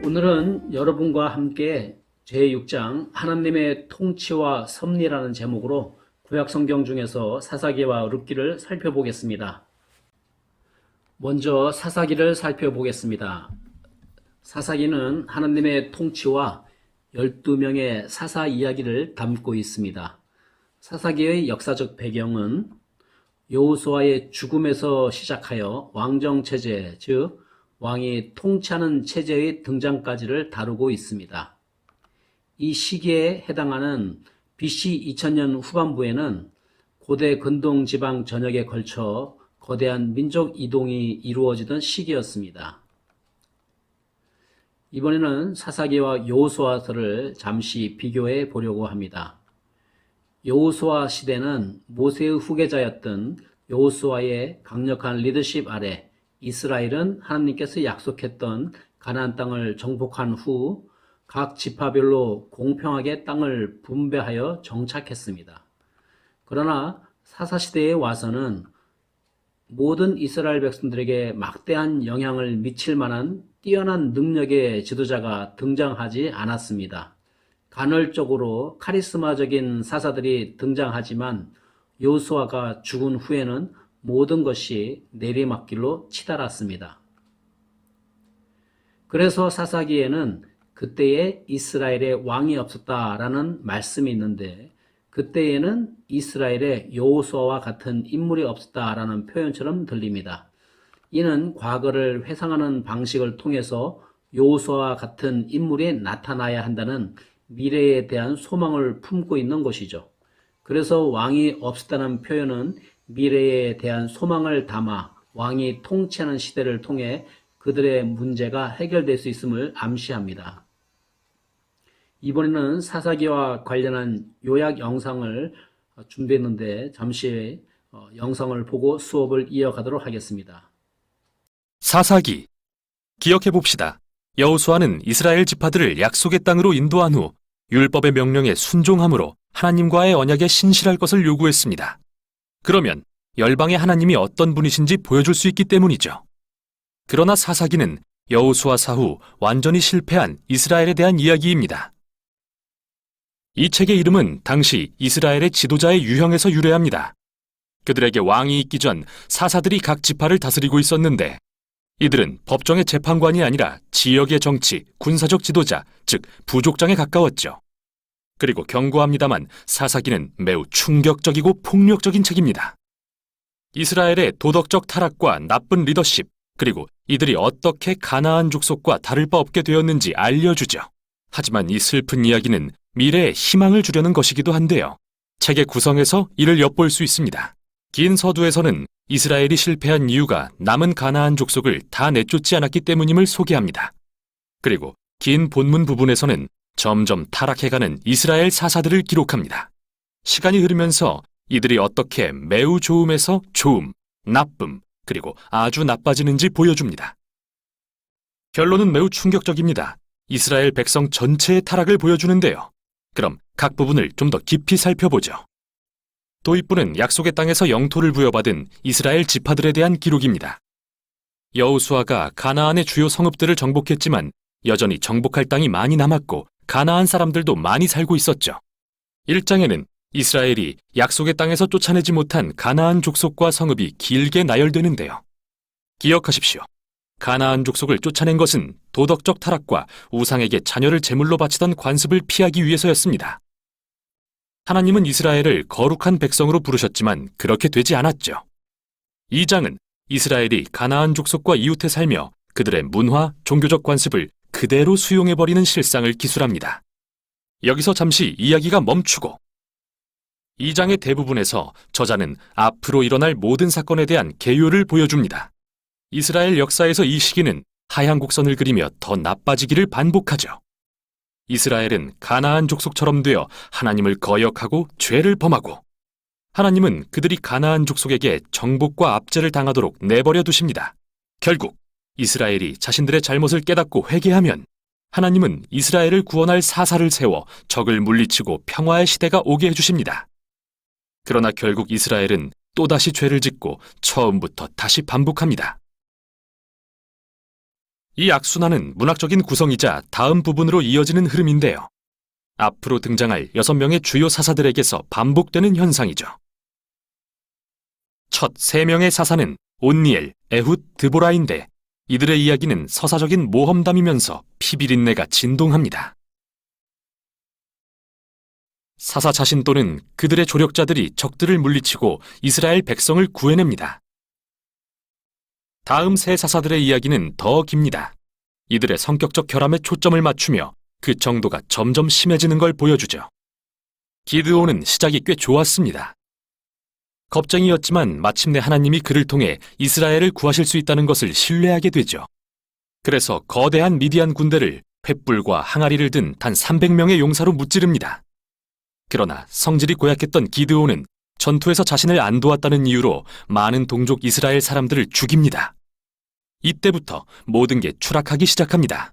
오늘은 여러분과 함께 제6장 하나님의 통치와 섭리라는 제목으로 구약 성경 중에서 사사기와 룻기를 살펴보겠습니다. 먼저 사사기를 살펴보겠습니다. 사사기는 하나님의 통치와 12명의 사사 이야기를 담고 있습니다. 사사기의 역사적 배경은 여호수아의 죽음에서 시작하여 왕정체제, 즉 왕이 통치하는 체제의 등장까지를 다루고 있습니다. 이 시기에 해당하는 BC 2000년 후반부에는 고대 근동 지방 전역에 걸쳐 거대한 민족 이동이 이루어지던 시기였습니다. 이번에는 사사기와 여호수아서를 잠시 비교해 보려고 합니다. 여호수아 시대는 모세의 후계자였던 여호수아의 강력한 리더십 아래 이스라엘은 하나님께서 약속했던 가나안 땅을 정복한 후 각 지파별로 공평하게 땅을 분배하여 정착했습니다. 그러나 사사시대에 와서는 모든 이스라엘 백성들에게 막대한 영향을 미칠 만한 뛰어난 능력의 지도자가 등장하지 않았습니다. 간헐적으로 카리스마적인 사사들이 등장하지만 여호수아가 죽은 후에는 모든 것이 내리막길로 치달았습니다. 그래서 사사기에는 그때에 이스라엘에 왕이 없었다라는 말씀이 있는데 그때에는 이스라엘에 여호수아와 같은 인물이 없었다라는 표현처럼 들립니다. 이는 과거를 회상하는 방식을 통해서 여호수아와 같은 인물이 나타나야 한다는 미래에 대한 소망을 품고 있는 것이죠. 그래서 왕이 없었다는 표현은 미래에 대한 소망을 담아 왕이 통치하는 시대를 통해 그들의 문제가 해결될 수 있음을 암시합니다. 이번에는 사사기와 관련한 요약 영상을 준비했는데 잠시 영상을 보고 수업을 이어가도록 하겠습니다. 사사기. 기억해봅시다. 여호수아는 이스라엘 지파들을 약속의 땅으로 인도한 후 율법의 명령에 순종함으로 하나님과의 언약에 신실할 것을 요구했습니다. 그러면 열방의 하나님이 어떤 분이신지 보여줄 수 있기 때문이죠. 그러나 사사기는 여호수아 사후 완전히 실패한 이스라엘에 대한 이야기입니다. 이 책의 이름은 당시 이스라엘의 지도자의 유형에서 유래합니다. 그들에게 왕이 있기 전 사사들이 각 지파를 다스리고 있었는데 이들은 법정의 재판관이 아니라 지역의 정치, 군사적 지도자, 즉 부족장에 가까웠죠. 그리고 경고합니다만 사사기는 매우 충격적이고 폭력적인 책입니다. 이스라엘의 도덕적 타락과 나쁜 리더십, 그리고 이들이 어떻게 가나안 족속과 다를 바 없게 되었는지 알려주죠. 하지만 이 슬픈 이야기는 미래에 희망을 주려는 것이기도 한데요. 책의 구성에서 이를 엿볼 수 있습니다. 긴 서두에서는 이스라엘이 실패한 이유가 남은 가나안 족속을 다 내쫓지 않았기 때문임을 소개합니다. 그리고 긴 본문 부분에서는 점점 타락해가는 이스라엘 사사들을 기록합니다. 시간이 흐르면서 이들이 어떻게 매우 좋음에서 좋음, 나쁨, 그리고 아주 나빠지는지 보여줍니다. 결론은 매우 충격적입니다. 이스라엘 백성 전체의 타락을 보여주는데요. 그럼 각 부분을 좀 더 깊이 살펴보죠. 도입부는 약속의 땅에서 영토를 부여받은 이스라엘 지파들에 대한 기록입니다. 여호수아가 가나안의 주요 성읍들을 정복했지만 여전히 정복할 땅이 많이 남았고 가나안 사람들도 많이 살고 있었죠. 1장에는 이스라엘이 약속의 땅에서 쫓아내지 못한 가나안 족속과 성읍이 길게 나열되는데요. 기억하십시오. 가나안 족속을 쫓아낸 것은 도덕적 타락과 우상에게 자녀를 제물로 바치던 관습을 피하기 위해서였습니다. 하나님은 이스라엘을 거룩한 백성으로 부르셨지만 그렇게 되지 않았죠. 2장은 이스라엘이 가나안 족속과 이웃해 살며 그들의 문화, 종교적 관습을 그대로 수용해버리는 실상을 기술합니다. 여기서 잠시 이야기가 멈추고 2장의 대부분에서 저자는 앞으로 일어날 모든 사건에 대한 개요를 보여줍니다. 이스라엘 역사에서 이 시기는 하향 곡선을 그리며 더 나빠지기를 반복하죠. 이스라엘은 가나안 족속처럼 되어 하나님을 거역하고 죄를 범하고 하나님은 그들이 가나안 족속에게 정복과 압제를 당하도록 내버려 두십니다. 결국 이스라엘이 자신들의 잘못을 깨닫고 회개하면 하나님은 이스라엘을 구원할 사사를 세워 적을 물리치고 평화의 시대가 오게 해주십니다. 그러나 결국 이스라엘은 또다시 죄를 짓고 처음부터 다시 반복합니다. 이 악순환은 문학적인 구성이자 다음 부분으로 이어지는 흐름인데요. 앞으로 등장할 6명의 주요 사사들에게서 반복되는 현상이죠. 첫 3명의 사사는 온니엘, 에훗, 드보라인데 이들의 이야기는 서사적인 모험담이면서 피비린내가 진동합니다. 사사 자신 또는 그들의 조력자들이 적들을 물리치고 이스라엘 백성을 구해냅니다. 다음 세 사사들의 이야기는 더 깁니다. 이들의 성격적 결함에 초점을 맞추며 그 정도가 점점 심해지는 걸 보여주죠. 기드온은 시작이 꽤 좋았습니다. 겁쟁이였지만 마침내 하나님이 그를 통해 이스라엘을 구하실 수 있다는 것을 신뢰하게 되죠. 그래서 거대한 미디안 군대를 횃불과 항아리를 든 단 300명의 용사로 무찌릅니다. 그러나 성질이 고약했던 기드온은 전투에서 자신을 안 도왔다는 이유로 많은 동족 이스라엘 사람들을 죽입니다. 이때부터 모든 게 추락하기 시작합니다.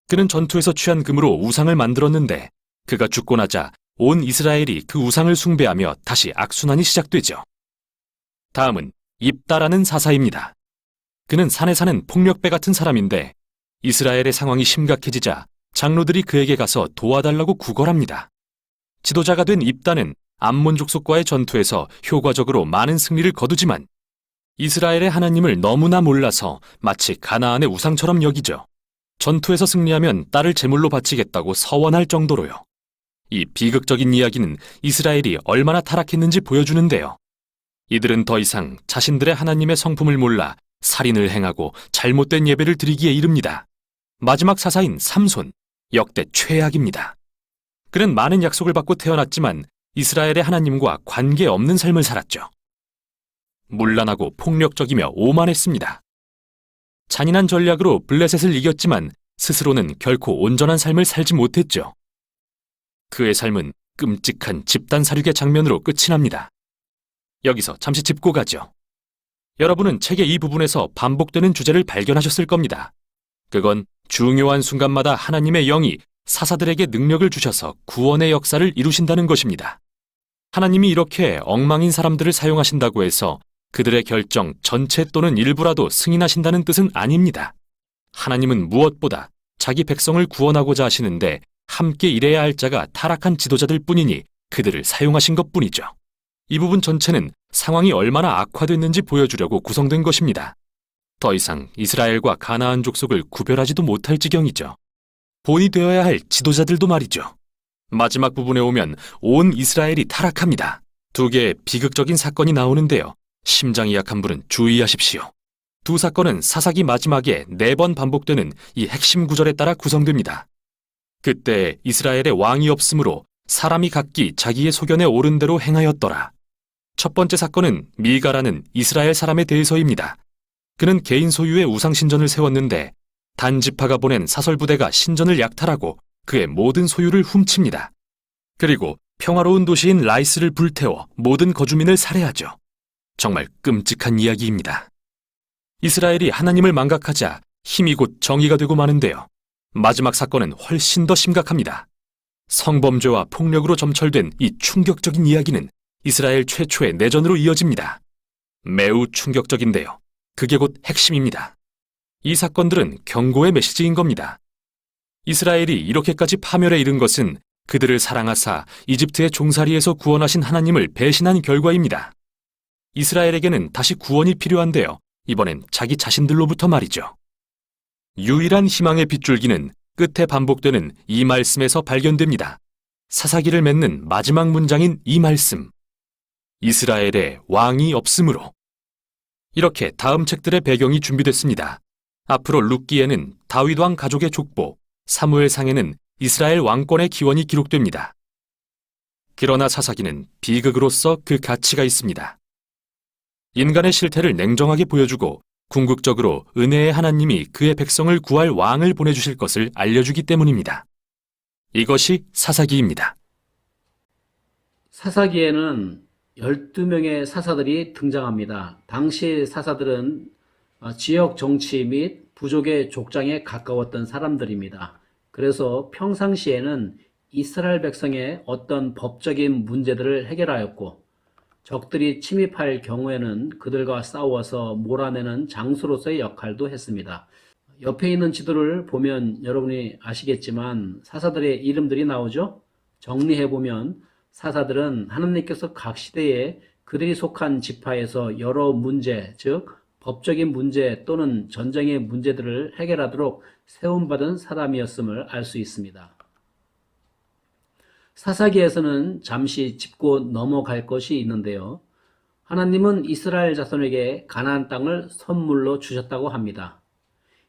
그는 전투에서 취한 금으로 우상을 만들었는데 그가 죽고 나자 온 이스라엘이 그 우상을 숭배하며 다시 악순환이 시작되죠. 다음은 입다라는 사사입니다. 그는 산에 사는 폭력배 같은 사람인데 이스라엘의 상황이 심각해지자 장로들이 그에게 가서 도와달라고 구걸합니다. 지도자가 된 입다는 암몬 족속과의 전투에서 효과적으로 많은 승리를 거두지만 이스라엘의 하나님을 너무나 몰라서 마치 가나안의 우상처럼 여기죠. 전투에서 승리하면 딸을 제물로 바치겠다고 서원할 정도로요. 이 비극적인 이야기는 이스라엘이 얼마나 타락했는지 보여주는데요. 이들은 더 이상 자신들의 하나님의 성품을 몰라 살인을 행하고 잘못된 예배를 드리기에 이릅니다. 마지막 사사인 삼손, 역대 최악입니다. 그는 많은 약속을 받고 태어났지만 이스라엘의 하나님과 관계없는 삶을 살았죠. 문란하고 폭력적이며 오만했습니다. 잔인한 전략으로 블레셋을 이겼지만 스스로는 결코 온전한 삶을 살지 못했죠. 그의 삶은 끔찍한 집단 살육의 장면으로 끝이 납니다. 여기서 잠시 짚고 가죠. 여러분은 책의 이 부분에서 반복되는 주제를 발견하셨을 겁니다. 그건 중요한 순간마다 하나님의 영이 사사들에게 능력을 주셔서 구원의 역사를 이루신다는 것입니다. 하나님이 이렇게 엉망인 사람들을 사용하신다고 해서 그들의 결정 전체 또는 일부라도 승인하신다는 뜻은 아닙니다. 하나님은 무엇보다 자기 백성을 구원하고자 하시는데 함께 일해야 할 자가 타락한 지도자들 뿐이니 그들을 사용하신 것뿐이죠. 이 부분 전체는 상황이 얼마나 악화됐는지 보여주려고 구성된 것입니다. 더 이상 이스라엘과 가나안 족속을 구별하지도 못할 지경이죠. 본이 되어야 할 지도자들도 말이죠. 마지막 부분에 오면 온 이스라엘이 타락합니다. 2개의 비극적인 사건이 나오는데요. 심장이 약한 분은 주의하십시오. 2 사건은 사사기 마지막에 4번 반복되는 이 핵심 구절에 따라 구성됩니다. 그때 이스라엘에 왕이 없으므로 사람이 각기 자기의 소견에 옳은 대로 행하였더라. 첫 번째 사건은 미가라는 이스라엘 사람에 대해서입니다. 그는 개인 소유의 우상신전을 세웠는데 단지파가 보낸 사설부대가 신전을 약탈하고 그의 모든 소유를 훔칩니다. 그리고 평화로운 도시인 라이스를 불태워 모든 거주민을 살해하죠. 정말 끔찍한 이야기입니다. 이스라엘이 하나님을 망각하자 힘이 곧 정의가 되고 마는데요. 마지막 사건은 훨씬 더 심각합니다. 성범죄와 폭력으로 점철된 이 충격적인 이야기는 이스라엘 최초의 내전으로 이어집니다. 매우 충격적인데요. 그게 곧 핵심입니다. 이 사건들은 경고의 메시지인 겁니다. 이스라엘이 이렇게까지 파멸에 이른 것은 그들을 사랑하사 이집트의 종살이에서 구원하신 하나님을 배신한 결과입니다. 이스라엘에게는 다시 구원이 필요한데요. 이번엔 자기 자신들로부터 말이죠. 유일한 희망의 빗줄기는 끝에 반복되는 이 말씀에서 발견됩니다. 사사기를 맺는 마지막 문장인 이 말씀. 이스라엘에 왕이 없으므로. 이렇게 다음 책들의 배경이 준비됐습니다. 앞으로 룻기에는 다윗 왕 가족의 족보, 사무엘상에는 이스라엘 왕권의 기원이 기록됩니다. 그러나 사사기는 비극으로서 그 가치가 있습니다. 인간의 실태를 냉정하게 보여주고 궁극적으로 은혜의 하나님이 그의 백성을 구할 왕을 보내주실 것을 알려주기 때문입니다. 이것이 사사기입니다. 사사기에는 12명의 사사들이 등장합니다. 당시 사사들은 지역 정치 및 부족의 족장에 가까웠던 사람들입니다. 그래서 평상시에는 이스라엘 백성의 어떤 법적인 문제들을 해결하였고 적들이 침입할 경우에는 그들과 싸워서 몰아내는 장수로서의 역할도 했습니다. 옆에 있는 지도를 보면 여러분이 아시겠지만 사사들의 이름들이 나오죠? 정리해보면 사사들은 하나님께서 각 시대에 그들이 속한 지파에서 여러 문제, 즉 법적인 문제 또는 전쟁의 문제들을 해결하도록 세움받은 사람이었음을 알 수 있습니다. 사사기에서는 잠시 짚고 넘어갈 것이 있는데요. 하나님은 이스라엘 자손에게 가나안 땅을 선물로 주셨다고 합니다.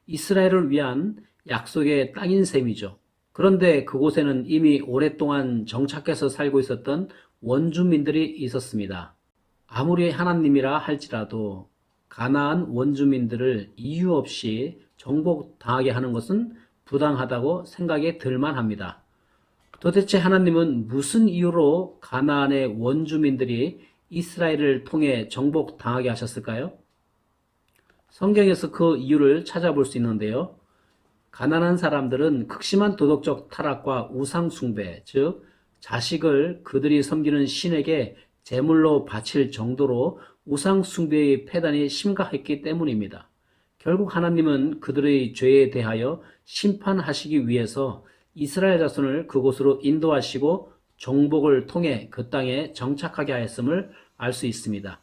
이스라엘을 위한 약속의 땅인 셈이죠. 그런데 그곳에는 이미 오랫동안 정착해서 살고 있었던 원주민들이 있었습니다. 아무리 하나님이라 할지라도 가나안 원주민들을 이유 없이 정복당하게 하는 것은 부당하다고 생각이 들만 합니다. 도대체 하나님은 무슨 이유로 가나안의 원주민들이 이스라엘을 통해 정복당하게 하셨을까요? 성경에서 그 이유를 찾아볼 수 있는데요. 가난한 사람들은 극심한 도덕적 타락과 우상 숭배, 즉 자식을 그들이 섬기는 신에게 제물로 바칠 정도로 우상 숭배의 폐단이 심각했기 때문입니다. 결국 하나님은 그들의 죄에 대하여 심판하시기 위해서 이스라엘 자손을 그곳으로 인도하시고 정복을 통해 그 땅에 정착하게 하였음을 알 수 있습니다.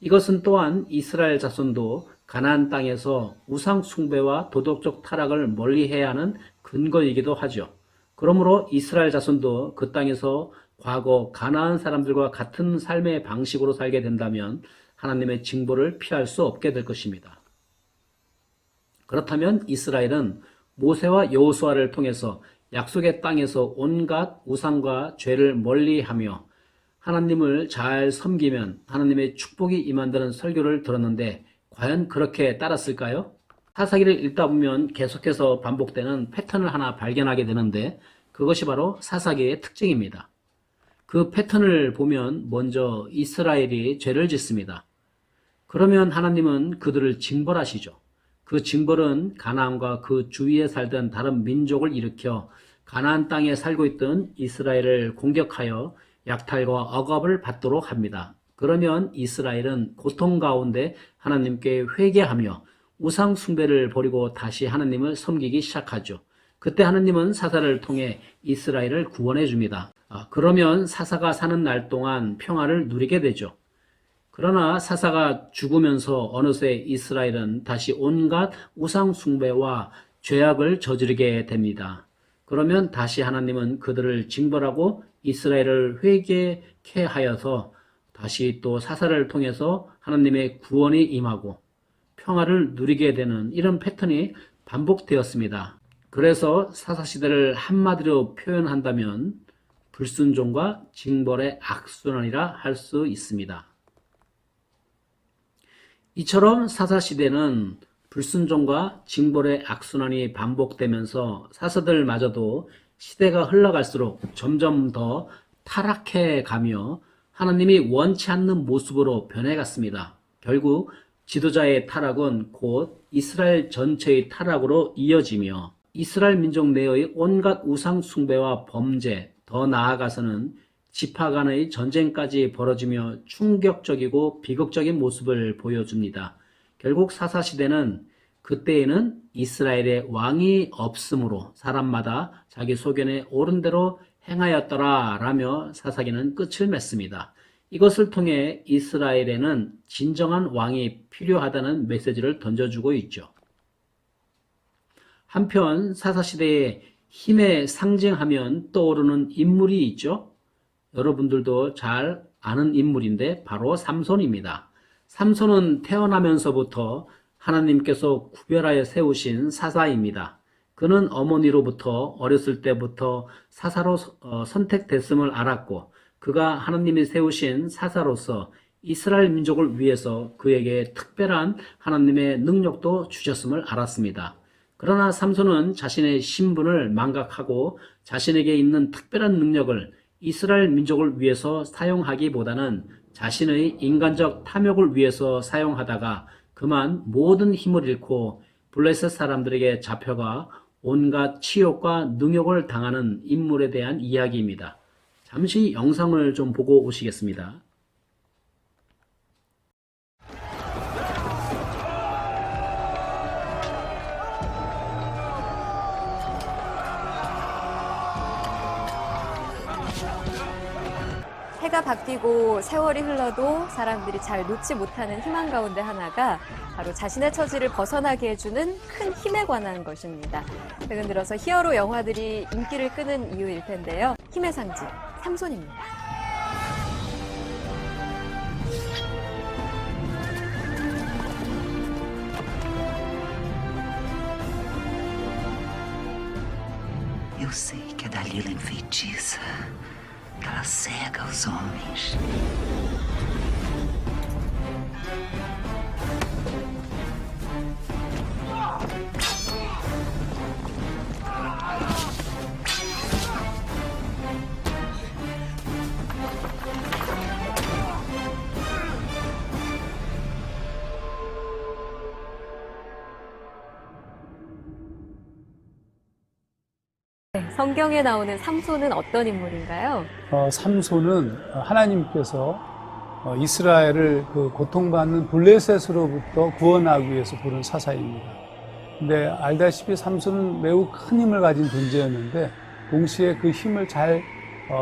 이것은 또한 이스라엘 자손도 가나안 땅에서 우상 숭배와 도덕적 타락을 멀리해야 하는 근거이기도 하죠. 그러므로 이스라엘 자손도 그 땅에서 과거 가나안 사람들과 같은 삶의 방식으로 살게 된다면 하나님의 징벌을 피할 수 없게 될 것입니다. 그렇다면 이스라엘은 모세와 여호수아를 통해서 약속의 땅에서 온갖 우상과 죄를 멀리하며 하나님을 잘 섬기면 하나님의 축복이 임한다는 설교를 들었는데 과연 그렇게 따랐을까요? 사사기를 읽다 보면 계속해서 반복되는 패턴을 하나 발견하게 되는데 그것이 바로 사사기의 특징입니다. 그 패턴을 보면 먼저 이스라엘이 죄를 짓습니다. 그러면 하나님은 그들을 징벌하시죠. 그 징벌은 가나안과 그 주위에 살던 다른 민족을 일으켜 가나안 땅에 살고 있던 이스라엘을 공격하여 약탈과 억압을 받도록 합니다. 그러면 이스라엘은 고통 가운데 하나님께 회개하며 우상 숭배를 버리고 다시 하나님을 섬기기 시작하죠. 그때 하나님은 사사를 통해 이스라엘을 구원해 줍니다. 그러면 사사가 사는 날 동안 평화를 누리게 되죠. 그러나 사사가 죽으면서 어느새 이스라엘은 다시 온갖 우상 숭배와 죄악을 저지르게 됩니다. 그러면 다시 하나님은 그들을 징벌하고 이스라엘을 회개케 하여서 다시 또 사사를 통해서 하나님의 구원이 임하고 평화를 누리게 되는 이런 패턴이 반복되었습니다. 그래서 사사시대를 한마디로 표현한다면 불순종과 징벌의 악순환이라 할 수 있습니다. 이처럼 사사시대는 불순종과 징벌의 악순환이 반복되면서 사사들마저도 시대가 흘러갈수록 점점 더 타락해 가며 하나님이 원치 않는 모습으로 변해갔습니다. 결국 지도자의 타락은 곧 이스라엘 전체의 타락으로 이어지며 이스라엘 민족 내의 온갖 우상 숭배와 범죄, 더 나아가서는 지파 간의 전쟁까지 벌어지며 충격적이고 비극적인 모습을 보여줍니다. 결국 사사시대는 그때에는 이스라엘의 왕이 없으므로 사람마다 자기 소견에 옳은 대로 행하였더라 라며 사사기는 끝을 맺습니다. 이것을 통해 이스라엘에는 진정한 왕이 필요하다는 메시지를 던져주고 있죠. 한편 사사시대의 힘의 상징하면 떠오르는 인물이 있죠. 여러분들도 잘 아는 인물인데 바로 삼손입니다. 삼손은 태어나면서부터 하나님께서 구별하여 세우신 사사입니다. 그는 어머니로부터 어렸을 때부터 사사로 선택됐음을 알았고 그가 하나님이 세우신 사사로서 이스라엘 민족을 위해서 그에게 특별한 하나님의 능력도 주셨음을 알았습니다. 그러나 삼손은 자신의 신분을 망각하고 자신에게 있는 특별한 능력을 이스라엘 민족을 위해서 사용하기보다는 자신의 인간적 탐욕을 위해서 사용하다가 그만 모든 힘을 잃고 블레셋 사람들에게 잡혀가 온갖 치욕과 능욕을 당하는 인물에 대한 이야기입니다. 잠시 영상을 좀 보고 오시겠습니다. 해가 바뀌고 세월이 흘러도 사람들이 잘 놓지 못하는 희망 가운데 하나가 바로 자신의 처지를 벗어나게 해주는 큰 힘에 관한 것입니다. 최근 들어서 히어로 영화들이 인기를 끄는 이유일 텐데요. 힘의 상징, 삼손입니다. Eu sei que a Dalila enfeitiça, que ela cega os homens. 성경에 나오는 삼손은 어떤 인물인가요? 삼손은 하나님께서 이스라엘을 그 고통받는 블레셋으로부터 구원하기 위해서 부른 사사입니다. 근데 알다시피 삼손은 매우 큰 힘을 가진 존재였는데 동시에 그 힘을 잘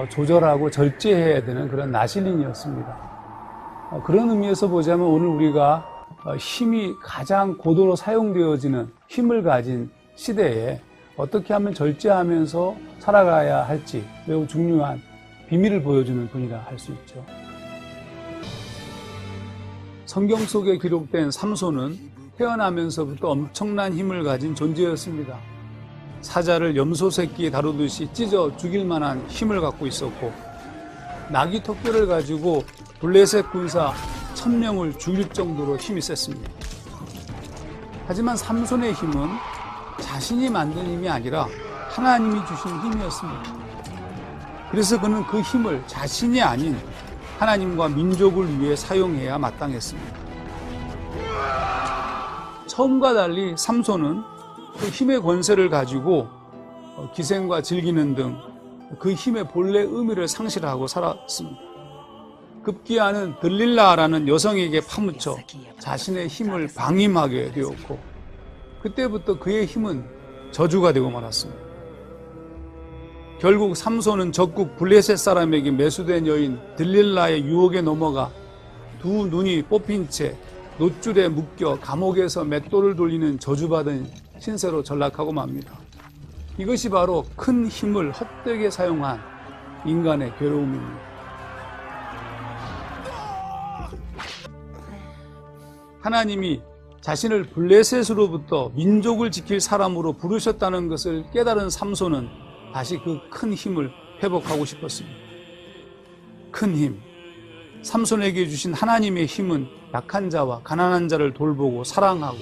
조절하고 절제해야 되는 그런 나실인이었습니다. 그런 의미에서 보자면 오늘 우리가 힘이 가장 고도로 사용되어지는 힘을 가진 시대에 어떻게 하면 절제하면서 살아가야 할지 매우 중요한 비밀을 보여주는 분이라 할 수 있죠. 성경 속에 기록된 삼손은 태어나면서부터 엄청난 힘을 가진 존재였습니다. 사자를 염소 새끼에 다루듯이 찢어 죽일 만한 힘을 갖고 있었고, 나귀 턱뼈를 가지고 블레셋 군사 1000명을 죽일 정도로 힘이 셌습니다. 하지만 삼손의 힘은 자신이 만든 힘이 아니라 하나님이 주신 힘이었습니다. 그래서 그는 그 힘을 자신이 아닌 하나님과 민족을 위해 사용해야 마땅했습니다. 처음과 달리 삼손은 그 힘의 권세를 가지고 기생과 즐기는 등 그 힘의 본래 의미를 상실하고 살았습니다. 급기야는 들릴라라는 여성에게 파묻혀 자신의 힘을 방임하게 되었고, 그때부터 그의 힘은 저주가 되고 말았습니다. 결국 삼손은 적국 블레셋 사람에게 매수된 여인 들릴라의 유혹에 넘어가 두 눈이 뽑힌 채 놋줄에 묶여 감옥에서 맷돌을 돌리는 저주받은 신세로 전락하고 맙니다. 이것이 바로 큰 힘을 헛되게 사용한 인간의 괴로움입니다. 하나님이 자신을 블레셋으로부터 민족을 지킬 사람으로 부르셨다는 것을 깨달은 삼손은 다시 그 큰 힘을 회복하고 싶었습니다. 큰 힘. 삼손에게 주신 하나님의 힘은 약한 자와 가난한 자를 돌보고 사랑하고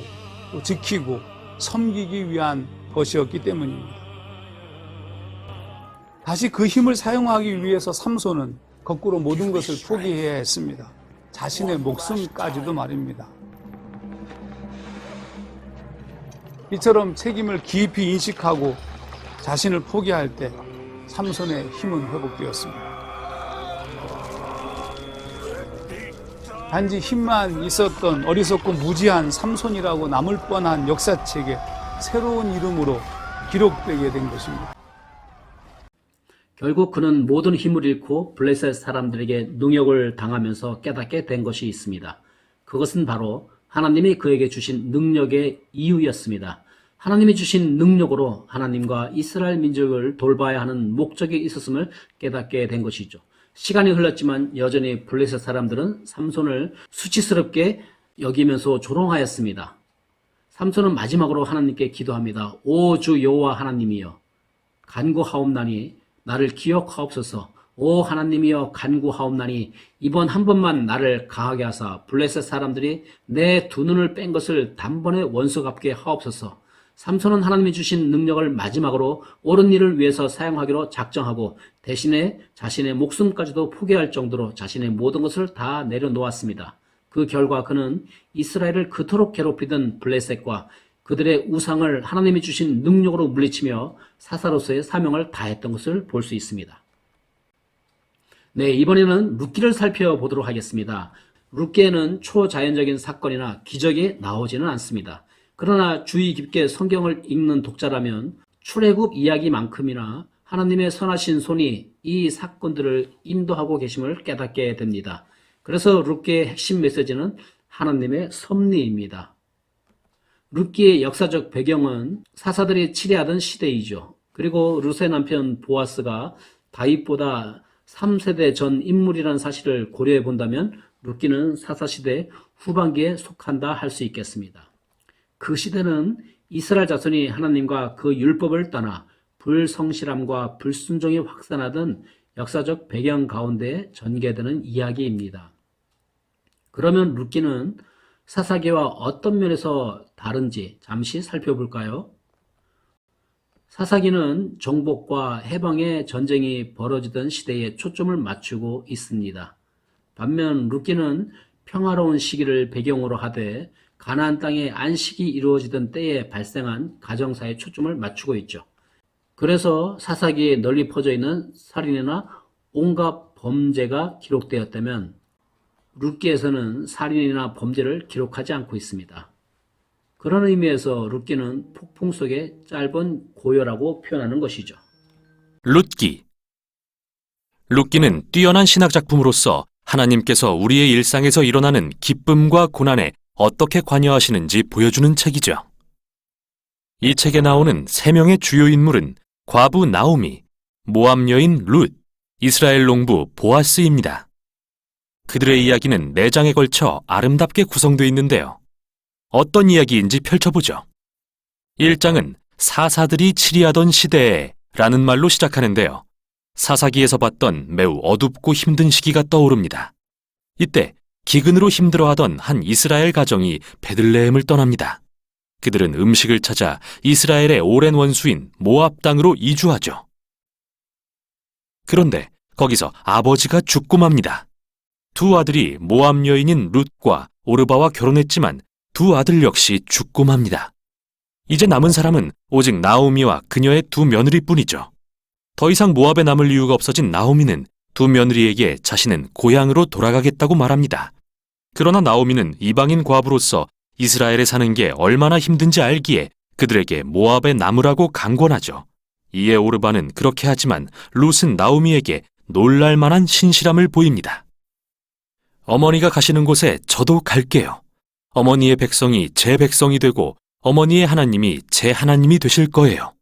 또 지키고 섬기기 위한 것이었기 때문입니다. 다시 그 힘을 사용하기 위해서 삼손은 거꾸로 모든 것을 포기해야 했습니다. 자신의 목숨까지도 말입니다. 이처럼 책임을 깊이 인식하고 자신을 포기할 때 삼손의 힘은 회복되었습니다. 단지 힘만 있었던 어리석고 무지한 삼손이라고 남을 뻔한 역사책에 새로운 이름으로 기록되게 된 것입니다. 결국 그는 모든 힘을 잃고 블레셋 사람들에게 능욕을 당하면서 깨닫게 된 것이 있습니다. 그것은 바로 하나님이 그에게 주신 능력의 이유였습니다. 하나님이 주신 능력으로 하나님과 이스라엘 민족을 돌봐야 하는 목적이 있었음을 깨닫게 된 것이죠. 시간이 흘렀지만 여전히 블레셋 사람들은 삼손을 수치스럽게 여기면서 조롱하였습니다. 삼손은 마지막으로 하나님께 기도합니다. 오 주 여호와 하나님이여, 간구하옵나니 나를 기억하옵소서. 오 하나님이여, 간구하옵나니 이번 한 번만 나를 강하게 하사 블레셋 사람들이 내 두 눈을 뺀 것을 단번에 원수 갚게 하옵소서. 삼손은 하나님이 주신 능력을 마지막으로 옳은 일을 위해서 사용하기로 작정하고 대신에 자신의 목숨까지도 포기할 정도로 자신의 모든 것을 다 내려놓았습니다. 그 결과 그는 이스라엘을 그토록 괴롭히던 블레셋과 그들의 우상을 하나님이 주신 능력으로 물리치며 사사로서의 사명을 다했던 것을 볼 수 있습니다. 네, 이번에는 룻기를 살펴보도록 하겠습니다. 룻기에는 초자연적인 사건이나 기적이 나오지는 않습니다. 그러나 주의 깊게 성경을 읽는 독자라면 출애굽 이야기만큼이나 하나님의 선하신 손이 이 사건들을 인도하고 계심을 깨닫게 됩니다. 그래서 룻기의 핵심 메시지는 하나님의 섭리입니다. 룻기의 역사적 배경은 사사들이 치리하던 시대이죠. 그리고 룻의 남편 보아스가 다윗보다 3세대 전 인물이라는 사실을 고려해 본다면 룻기는 사사시대 후반기에 속한다 할 수 있겠습니다. 그 시대는 이스라엘 자손이 하나님과 그 율법을 떠나 불성실함과 불순종이 확산하던 역사적 배경 가운데 전개되는 이야기입니다. 그러면 룻기는 사사기와 어떤 면에서 다른지 잠시 살펴볼까요? 사사기는 정복과 해방의 전쟁이 벌어지던 시대에 초점을 맞추고 있습니다. 반면 룻기는 평화로운 시기를 배경으로 하되 가나안 땅에 안식이 이루어지던 때에 발생한 가정사에 초점을 맞추고 있죠. 그래서 사사기에 널리 퍼져 있는 살인이나 온갖 범죄가 기록되었다면 룻기에서는 살인이나 범죄를 기록하지 않고 있습니다. 그런 의미에서 룻기는 폭풍 속의 짧은 고요라고 표현하는 것이죠. 룻기. 룻기는 뛰어난 신학 작품으로서 하나님께서 우리의 일상에서 일어나는 기쁨과 고난에 어떻게 관여하시는지 보여주는 책이죠. 이 책에 나오는 3명의 주요 인물은 과부 나오미, 모압 여인 룻, 이스라엘 농부 보아스입니다. 그들의 이야기는 4장에 걸쳐 아름답게 구성되어 있는데요. 어떤 이야기인지 펼쳐보죠. 1장은 사사들이 치리하던 시대에 라는 말로 시작하는데요. 사사기에서 봤던 매우 어둡고 힘든 시기가 떠오릅니다. 이때 기근으로 힘들어하던 한 이스라엘 가정이 베들레헴을 떠납니다. 그들은 음식을 찾아 이스라엘의 오랜 원수인 모압 땅으로 이주하죠. 그런데 거기서 아버지가 죽고 맙니다. 2 아들이 모압 여인인 룻과 오르바와 결혼했지만 2 아들 역시 죽고 맙니다. 이제 남은 사람은 오직 나오미와 그녀의 2 며느리뿐이죠. 더 이상 모압에 남을 이유가 없어진 나오미는 2 며느리에게 자신은 고향으로 돌아가겠다고 말합니다. 그러나 나오미는 이방인 과부로서 이스라엘에 사는 게 얼마나 힘든지 알기에 그들에게 모압에 남으라고 강권하죠. 이에 오르바는 그렇게 하지만 룻은 나오미에게 놀랄 만한 신실함을 보입니다. 어머니가 가시는 곳에 저도 갈게요. 어머니의 백성이 제 백성이 되고 어머니의 하나님이 제 하나님이 되실 거예요.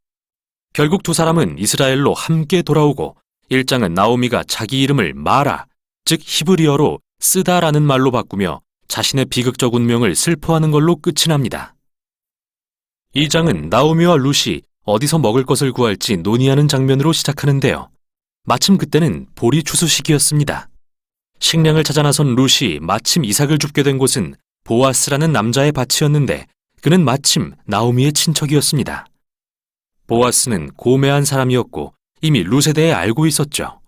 결국 2 사람은 이스라엘로 함께 돌아오고 1장은 나오미가 자기 이름을 마라, 즉 히브리어로 쓰다라는 말로 바꾸며 자신의 비극적 운명을 슬퍼하는 걸로 끝이 납니다. 2장은 나오미와 룻이 어디서 먹을 것을 구할지 논의하는 장면으로 시작하는데요. 마침 그때는 보리 추수 시기였습니다. 식량을 찾아 나선 룻이 마침 이삭을 줍게 된 곳은 보아스라는 남자의 밭이었는데 그는 마침 나오미의 친척이었습니다. 보아스는 고매한 사람이었고 이미 룻에 대해 알고 있었죠.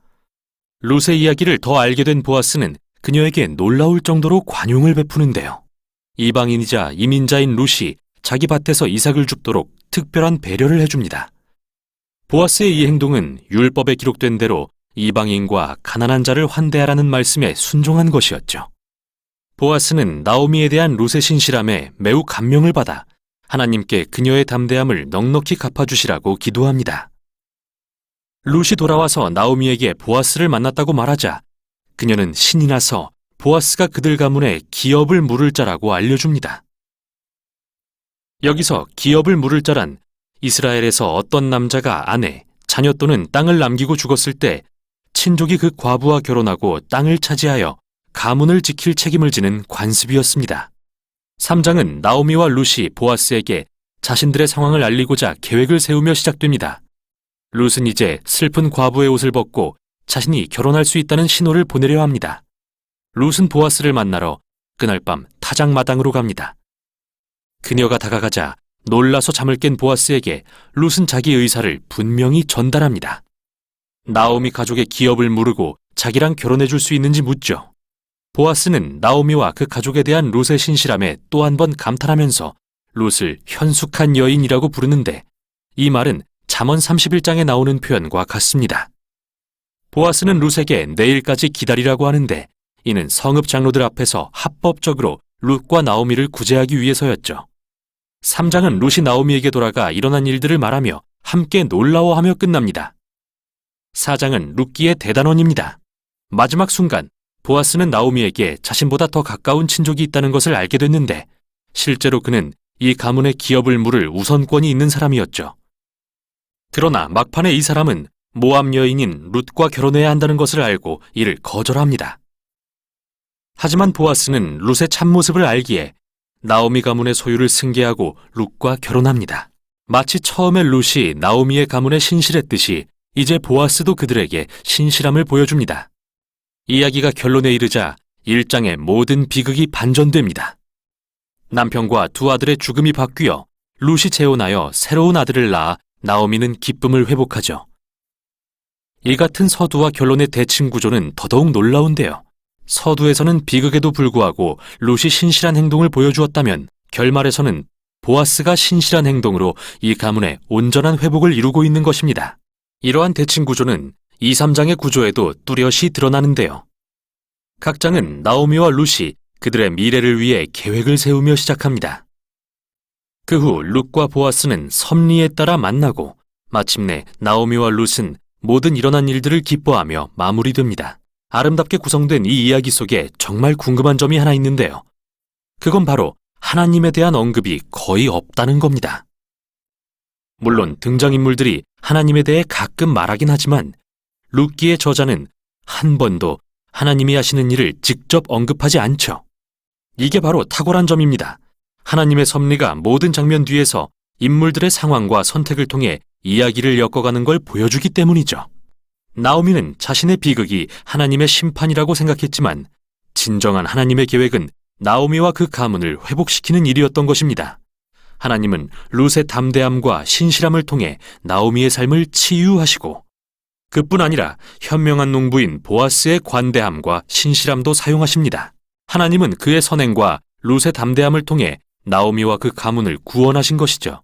룻의 이야기를 더 알게 된 보아스는 그녀에게 놀라울 정도로 관용을 베푸는데요. 이방인이자 이민자인 룻이 자기 밭에서 이삭을 줍도록 특별한 배려를 해줍니다. 보아스의 이 행동은 율법에 기록된 대로 이방인과 가난한 자를 환대하라는 말씀에 순종한 것이었죠. 보아스는 나오미에 대한 룻의 신실함에 매우 감명을 받아 하나님께 그녀의 담대함을 넉넉히 갚아주시라고 기도합니다. 룻이 돌아와서 나오미에게 보아스를 만났다고 말하자 그녀는 신이 나서 보아스가 그들 가문에 기업을 물을 자라고 알려줍니다. 여기서 기업을 물을 자란 이스라엘에서 어떤 남자가 아내, 자녀 또는 땅을 남기고 죽었을 때 친족이 그 과부와 결혼하고 땅을 차지하여 가문을 지킬 책임을 지는 관습이었습니다. 3장은 나오미와 룻이 보아스에게 자신들의 상황을 알리고자 계획을 세우며 시작됩니다. 룻은 이제 슬픈 과부의 옷을 벗고 자신이 결혼할 수 있다는 신호를 보내려 합니다. 룻은 보아스를 만나러 그날 밤 타작마당으로 갑니다. 그녀가 다가가자 놀라서 잠을 깬 보아스에게 룻은 자기 의사를 분명히 전달합니다. 나오미 가족의 기업을 물으고 자기랑 결혼해 줄 수 있는지 묻죠. 보아스는 나오미와 그 가족에 대한 룻의 신실함에 또 한 번 감탄하면서 룻을 현숙한 여인이라고 부르는데 이 말은 잠언 31장에 나오는 표현과 같습니다. 보아스는 룻에게 내일까지 기다리라고 하는데 이는 성읍 장로들 앞에서 합법적으로 룻과 나오미를 구제하기 위해서였죠. 3장은 룻이 나오미에게 돌아가 일어난 일들을 말하며 함께 놀라워하며 끝납니다. 사장은 룻기의 대단원입니다. 마지막 순간 보아스는 나오미에게 자신보다 더 가까운 친족이 있다는 것을 알게 됐는데 실제로 그는 이 가문의 기업을 물을 우선권이 있는 사람이었죠. 그러나 막판에 이 사람은 모압 여인인 룻과 결혼해야 한다는 것을 알고 이를 거절합니다. 하지만 보아스는 룻의 참모습을 알기에 나오미 가문의 소유를 승계하고 룻과 결혼합니다. 마치 처음에 룻이 나오미의 가문에 신실했듯이 이제 보아스도 그들에게 신실함을 보여줍니다. 이야기가 결론에 이르자 일장의 모든 비극이 반전됩니다. 남편과 두 아들의 죽음이 바뀌어 룻이 재혼하여 새로운 아들을 낳아 나오미는 기쁨을 회복하죠. 이 같은 서두와 결론의 대칭 구조는 더더욱 놀라운데요. 서두에서는 비극에도 불구하고 룻이 신실한 행동을 보여주었다면 결말에서는 보아스가 신실한 행동으로 이 가문의 온전한 회복을 이루고 있는 것입니다. 이러한 대칭 구조는 2, 3장의 구조에도 뚜렷이 드러나는데요. 각 장은 나오미와 룻이 그들의 미래를 위해 계획을 세우며 시작합니다. 그 후 룻과 보아스는 섭리에 따라 만나고 마침내 나오미와 룻은 모든 일어난 일들을 기뻐하며 마무리됩니다. 아름답게 구성된 이 이야기 속에 정말 궁금한 점이 하나 있는데요. 그건 바로 하나님에 대한 언급이 거의 없다는 겁니다. 물론 등장인물들이 하나님에 대해 가끔 말하긴 하지만 룻기의 저자는 한 번도 하나님이 하시는 일을 직접 언급하지 않죠. 이게 바로 탁월한 점입니다. 하나님의 섭리가 모든 장면 뒤에서 인물들의 상황과 선택을 통해 이야기를 엮어가는 걸 보여주기 때문이죠. 나오미는 자신의 비극이 하나님의 심판이라고 생각했지만 진정한 하나님의 계획은 나오미와 그 가문을 회복시키는 일이었던 것입니다. 하나님은 룻의 담대함과 신실함을 통해 나오미의 삶을 치유하시고 그뿐 아니라 현명한 농부인 보아스의 관대함과 신실함도 사용하십니다. 하나님은 그의 선행과 룻의 담대함을 통해 나오미와 그 가문을 구원하신 것이죠.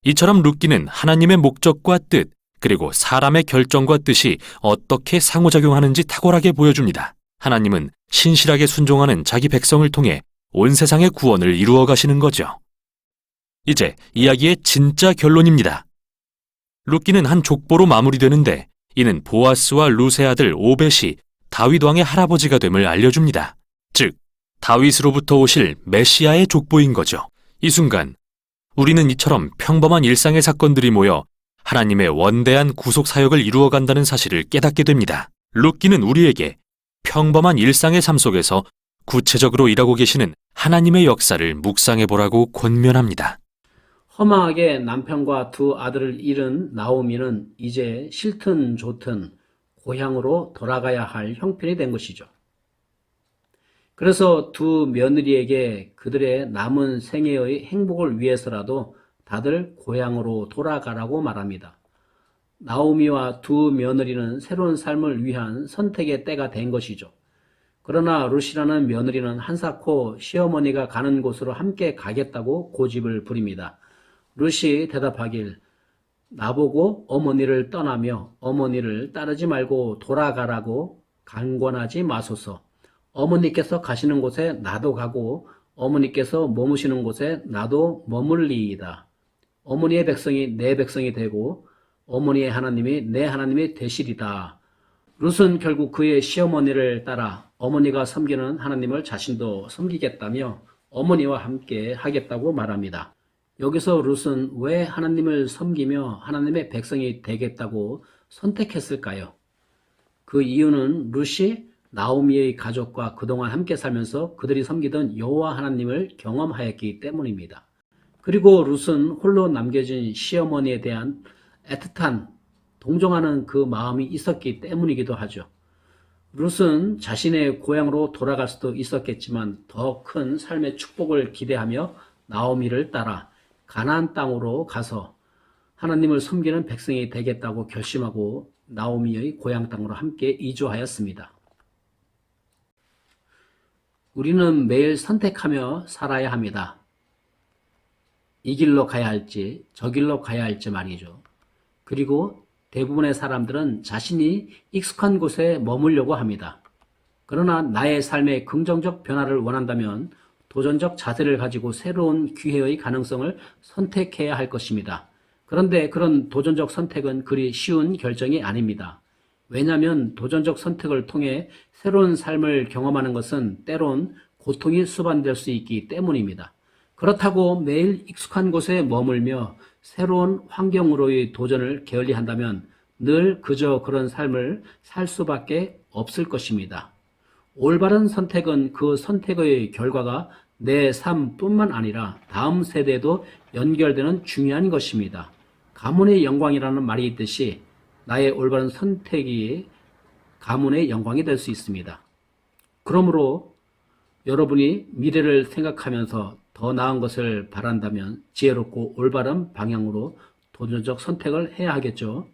이처럼 룻기는 하나님의 목적과 뜻, 그리고 사람의 결정과 뜻이 어떻게 상호작용하는지 탁월하게 보여줍니다. 하나님은 신실하게 순종하는 자기 백성을 통해 온 세상의 구원을 이루어 가시는 거죠. 이제 이야기의 진짜 결론입니다. 룻기는 한 족보로 마무리되는데 이는 보아스와 룻의 아들 오벳이 다윗 왕의 할아버지가 됨을 알려줍니다. 즉, 다윗으로부터 오실 메시아의 족보인 거죠. 이 순간 우리는 이처럼 평범한 일상의 사건들이 모여 하나님의 원대한 구속 사역을 이루어간다는 사실을 깨닫게 됩니다. 룻기는 우리에게 평범한 일상의 삶 속에서 구체적으로 일하고 계시는 하나님의 역사를 묵상해보라고 권면합니다. 허망하게 남편과 두 아들을 잃은 나오미는 이제 싫든 좋든 고향으로 돌아가야 할 형편이 된 것이죠. 그래서 두 며느리에게 그들의 남은 생애의 행복을 위해서라도 다들 고향으로 돌아가라고 말합니다. 나오미와 두 며느리는 새로운 삶을 위한 선택의 때가 된 것이죠. 그러나 룻이라는 며느리는 한사코 시어머니가 가는 곳으로 함께 가겠다고 고집을 부립니다. 룻이 대답하길 나보고 어머니를 떠나며 어머니를 따르지 말고 돌아가라고 강권하지 마소서. 어머니께서 가시는 곳에 나도 가고 어머니께서 머무시는 곳에 나도 머물리이다. 어머니의 백성이 내 백성이 되고 어머니의 하나님이 내 하나님이 되시리다. 룻은 결국 그의 시어머니를 따라 어머니가 섬기는 하나님을 자신도 섬기겠다며 어머니와 함께 하겠다고 말합니다. 여기서 룻은 왜 하나님을 섬기며 하나님의 백성이 되겠다고 선택했을까요? 그 이유는 룻이 나오미의 가족과 그동안 함께 살면서 그들이 섬기던 여호와 하나님을 경험하였기 때문입니다. 그리고 룻은 홀로 남겨진 시어머니에 대한 애틋한 동정하는 그 마음이 있었기 때문이기도 하죠. 룻은 자신의 고향으로 돌아갈 수도 있었겠지만 더 큰 삶의 축복을 기대하며 나오미를 따라 가나안 땅으로 가서 하나님을 섬기는 백성이 되겠다고 결심하고 나오미의 고향 땅으로 함께 이주하였습니다. 우리는 매일 선택하며 살아야 합니다. 이 길로 가야 할지 저 길로 가야 할지 말이죠. 그리고 대부분의 사람들은 자신이 익숙한 곳에 머물려고 합니다. 그러나 나의 삶의 긍정적 변화를 원한다면 도전적 자세를 가지고 새로운 기회의 가능성을 선택해야 할 것입니다. 그런데 그런 도전적 선택은 그리 쉬운 결정이 아닙니다. 왜냐하면 도전적 선택을 통해 새로운 삶을 경험하는 것은 때론 고통이 수반될 수 있기 때문입니다. 그렇다고 매일 익숙한 곳에 머물며 새로운 환경으로의 도전을 게을리한다면 늘 그저 그런 삶을 살 수밖에 없을 것입니다. 올바른 선택은 그 선택의 결과가 내 삶뿐만 아니라 다음 세대에도 연결되는 중요한 것입니다. 가문의 영광이라는 말이 있듯이 나의 올바른 선택이 가문의 영광이 될 수 있습니다. 그러므로 여러분이 미래를 생각하면서 더 나은 것을 바란다면 지혜롭고 올바른 방향으로 도전적 선택을 해야 하겠죠.